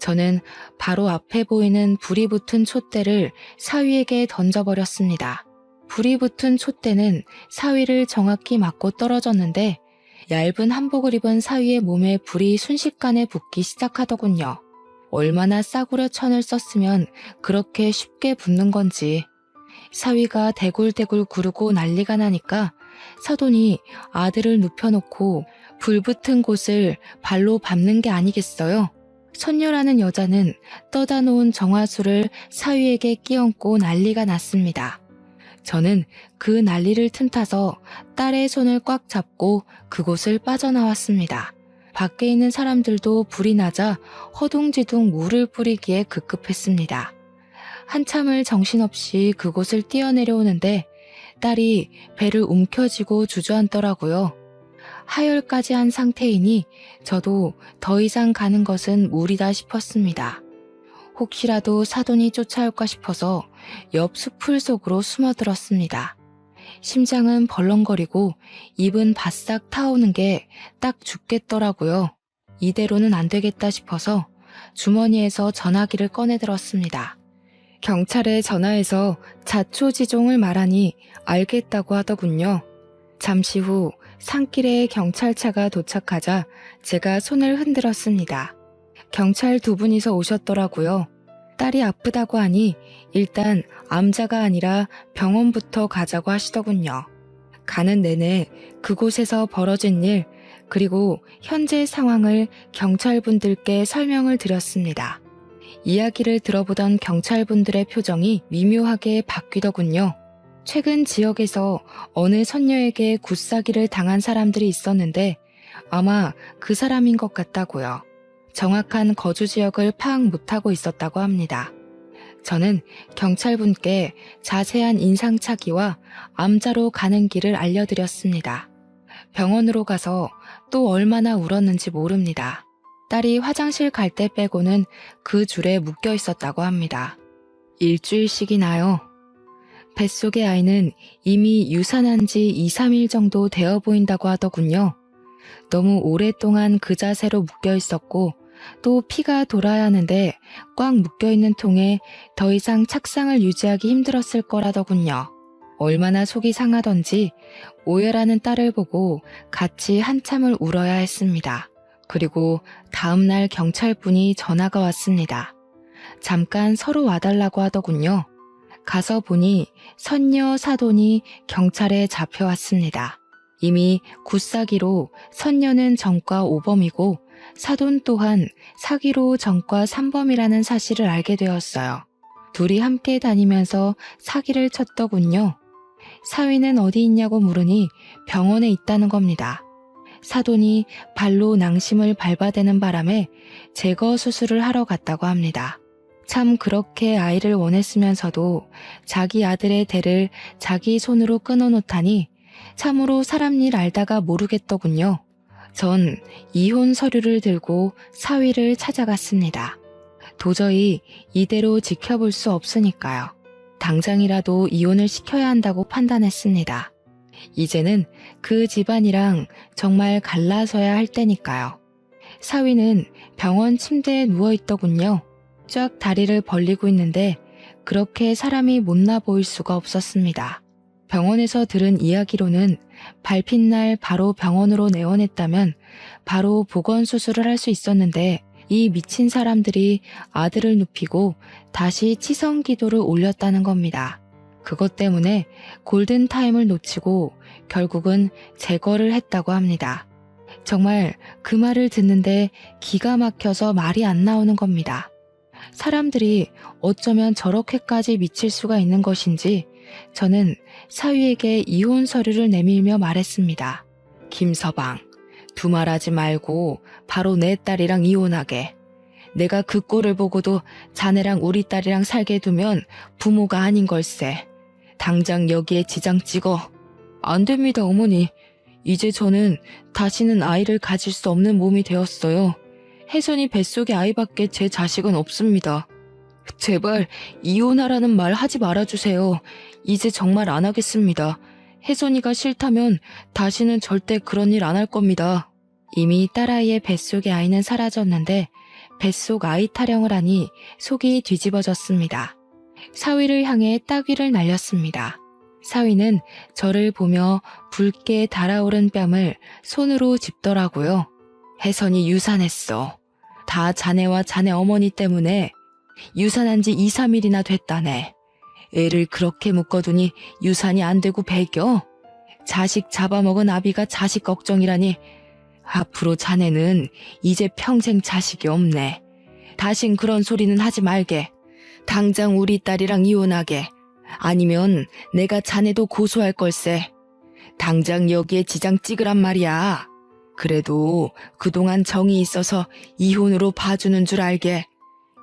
저는 바로 앞에 보이는 불이 붙은 촛대를 사위에게 던져버렸습니다. 불이 붙은 촛대는 사위를 정확히 맞고 떨어졌는데 얇은 한복을 입은 사위의 몸에 불이 순식간에 붙기 시작하더군요. 얼마나 싸구려 천을 썼으면 그렇게 쉽게 붙는 건지. 사위가 대굴대굴 구르고 난리가 나니까 사돈이 아들을 눕혀놓고 불 붙은 곳을 발로 밟는 게 아니겠어요? 선녀라는 여자는 떠다 놓은 정화수를 사위에게 끼얹고 난리가 났습니다. 저는 그 난리를 틈타서 딸의 손을 꽉 잡고 그곳을 빠져나왔습니다. 밖에 있는 사람들도 불이 나자 허둥지둥 물을 뿌리기에 급급했습니다. 한참을 정신없이 그곳을 뛰어내려오는데 딸이 배를 움켜쥐고 주저앉더라고요. 하혈까지 한 상태이니 저도 더 이상 가는 것은 무리다 싶었습니다. 혹시라도 사돈이 쫓아올까 싶어서 옆 수풀 속으로 숨어들었습니다. 심장은 벌렁거리고 입은 바싹 타오는 게 딱 죽겠더라고요. 이대로는 안 되겠다 싶어서 주머니에서 전화기를 꺼내들었습니다. 경찰에 전화해서 자초지종을 말하니 알겠다고 하더군요. 잠시 후 산길에 경찰차가 도착하자 제가 손을 흔들었습니다. 경찰 두 분이서 오셨더라고요. 딸이 아프다고 하니 일단 암자가 아니라 병원부터 가자고 하시더군요. 가는 내내 그곳에서 벌어진 일 그리고 현재 상황을 경찰분들께 설명을 드렸습니다. 이야기를 들어보던 경찰분들의 표정이 미묘하게 바뀌더군요. 최근 지역에서 어느 선녀에게 굿사기를 당한 사람들이 있었는데 아마 그 사람인 것 같다고요. 정확한 거주 지역을 파악 못하고 있었다고 합니다. 저는 경찰분께 자세한 인상착의와 암자로 가는 길을 알려드렸습니다. 병원으로 가서 또 얼마나 울었는지 모릅니다. 딸이 화장실 갈 때 빼고는 그 줄에 묶여 있었다고 합니다. 일주일씩이나요. 뱃속의 아이는 이미 유산한 지 2, 3일 정도 되어 보인다고 하더군요. 너무 오랫동안 그 자세로 묶여 있었고 또 피가 돌아야 하는데 꽉 묶여 있는 통에 더 이상 착상을 유지하기 힘들었을 거라더군요. 얼마나 속이 상하던지 오열하는 딸을 보고 같이 한참을 울어야 했습니다. 그리고 다음날 경찰분이 전화가 왔습니다. 잠깐 서로 와달라고 하더군요. 가서 보니 선녀 사돈이 경찰에 잡혀왔습니다. 이미 굿사기로 선녀는 전과 5범이고 사돈 또한 사기로 전과 3범이라는 사실을 알게 되었어요. 둘이 함께 다니면서 사기를 쳤더군요. 사위는 어디 있냐고 물으니 병원에 있다는 겁니다. 사돈이 발로 낭심을 밟아대는 바람에 제거 수술을 하러 갔다고 합니다. 참 그렇게 아이를 원했으면서도 자기 아들의 대를 자기 손으로 끊어놓다니 참으로 사람 일 알다가 모르겠더군요. 전 이혼 서류를 들고 사위를 찾아갔습니다. 도저히 이대로 지켜볼 수 없으니까요. 당장이라도 이혼을 시켜야 한다고 판단했습니다. 이제는 그 집안이랑 정말 갈라서야 할 때니까요. 사위는 병원 침대에 누워있더군요. 쫙 다리를 벌리고 있는데 그렇게 사람이 못나 보일 수가 없었습니다. 병원에서 들은 이야기로는 밟힌 날 바로 병원으로 내원했다면 바로 보건 수술을 할 수 있었는데 이 미친 사람들이 아들을 눕히고 다시 치성 기도를 올렸다는 겁니다. 그것 때문에 골든타임을 놓치고 결국은 제거를 했다고 합니다. 정말 그 말을 듣는데 기가 막혀서 말이 안 나오는 겁니다. 사람들이 어쩌면 저렇게까지 미칠 수가 있는 것인지 저는 사위에게 이혼 서류를 내밀며 말했습니다. 김서방, 두말하지 말고 바로 내 딸이랑 이혼하게. 내가 그 꼴을 보고도 자네랑 우리 딸이랑 살게 두면 부모가 아닌 걸세. 당장 여기에 지장 찍어. 안 됩니다, 어머니. 이제 저는 다시는 아이를 가질 수 없는 몸이 되었어요. 혜선이 뱃속에 아이밖에 제 자식은 없습니다. 제발 이혼하라는 말 하지 말아주세요. 이제 정말 안 하겠습니다. 혜선이가 싫다면 다시는 절대 그런 일 안 할 겁니다. 이미 딸아이의 뱃속의 아이는 사라졌는데 뱃속 아이 타령을 하니 속이 뒤집어졌습니다. 사위를 향해 따귀를 날렸습니다. 사위는 저를 보며 붉게 달아오른 뺨을 손으로 짚더라고요. 혜선이 유산했어. 다 자네와 자네 어머니 때문에. 유산한 지 2, 3일이나 됐다네. 애를 그렇게 묶어두니 유산이 안 되고 배겨? 자식 잡아먹은 아비가 자식 걱정이라니. 앞으로 자네는 이제 평생 자식이 없네. 다신 그런 소리는 하지 말게. 당장 우리 딸이랑 이혼하게. 아니면 내가 자네도 고소할 걸세. 당장 여기에 지장 찍으란 말이야. 그래도 그동안 정이 있어서 이혼으로 봐주는 줄 알게.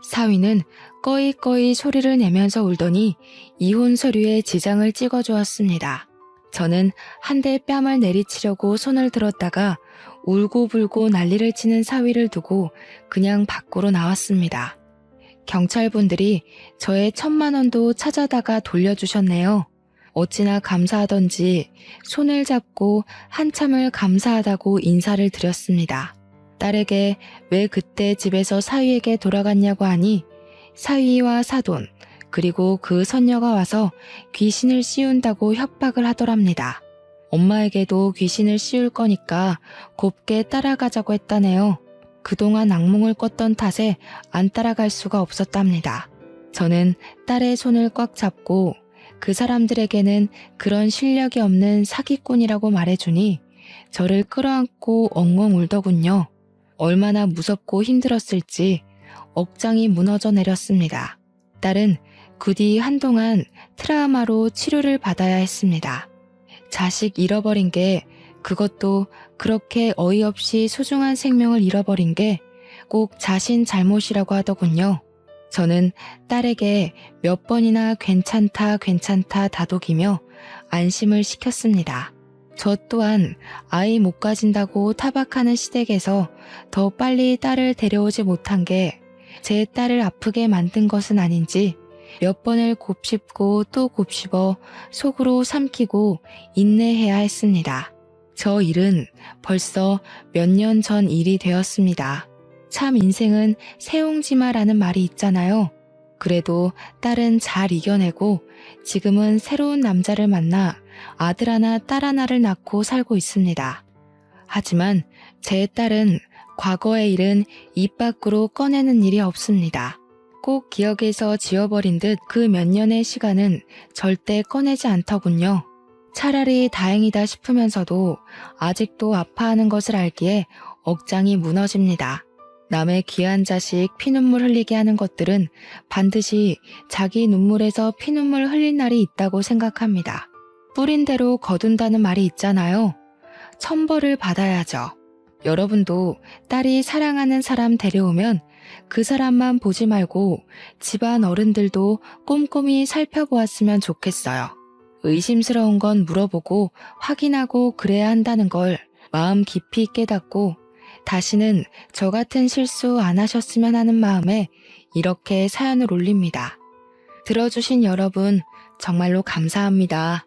사위는 꺼이꺼이 소리를 내면서 울더니 이혼 서류에 지장을 찍어주었습니다. 저는 한 대 뺨을 내리치려고 손을 들었다가 울고불고 난리를 치는 사위를 두고 그냥 밖으로 나왔습니다. 경찰분들이 저의 1,000만 원도 찾아다가 돌려주셨네요. 어찌나 감사하던지 손을 잡고 한참을 감사하다고 인사를 드렸습니다. 딸에게 왜 그때 집에서 사위에게 돌아갔냐고 하니 사위와 사돈 그리고 그 선녀가 와서 귀신을 씌운다고 협박을 하더랍니다. 엄마에게도 귀신을 씌울 거니까 곱게 따라가자고 했다네요. 그동안 악몽을 꿨던 탓에 안 따라갈 수가 없었답니다. 저는 딸의 손을 꽉 잡고 그 사람들에게는 그런 실력이 없는 사기꾼이라고 말해주니 저를 끌어안고 엉엉 울더군요. 얼마나 무섭고 힘들었을지 억장이 무너져 내렸습니다. 딸은 그 뒤 한동안 트라우마로 치료를 받아야 했습니다. 자식 잃어버린 게, 그것도 그렇게 어이없이 소중한 생명을 잃어버린 게 꼭 자신 잘못이라고 하더군요. 저는 딸에게 몇 번이나 괜찮다 괜찮다 다독이며 안심을 시켰습니다. 저 또한 아이 못 가진다고 타박하는 시댁에서 더 빨리 딸을 데려오지 못한 게 제 딸을 아프게 만든 것은 아닌지 몇 번을 곱씹고 또 곱씹어 속으로 삼키고 인내해야 했습니다. 저 일은 벌써 몇 년 전 일이 되었습니다. 참 인생은 새옹지마라는 말이 있잖아요. 그래도 딸은 잘 이겨내고 지금은 새로운 남자를 만나 아들 하나 딸 하나를 낳고 살고 있습니다. 하지만 제 딸은 과거의 일은 입 밖으로 꺼내는 일이 없습니다. 꼭 기억에서 지워버린 듯 그 몇 년의 시간은 절대 꺼내지 않더군요. 차라리 다행이다 싶으면서도 아직도 아파하는 것을 알기에 억장이 무너집니다. 남의 귀한 자식 피눈물 흘리게 하는 것들은 반드시 자기 눈물에서 피눈물 흘릴 날이 있다고 생각합니다. 뿌린 대로 거둔다는 말이 있잖아요. 천벌을 받아야죠. 여러분도 딸이 사랑하는 사람 데려오면 그 사람만 보지 말고 집안 어른들도 꼼꼼히 살펴보았으면 좋겠어요. 의심스러운 건 물어보고 확인하고 그래야 한다는 걸 마음 깊이 깨닫고 다시는 저 같은 실수 안 하셨으면 하는 마음에 이렇게 사연을 올립니다. 들어주신 여러분 정말로 감사합니다.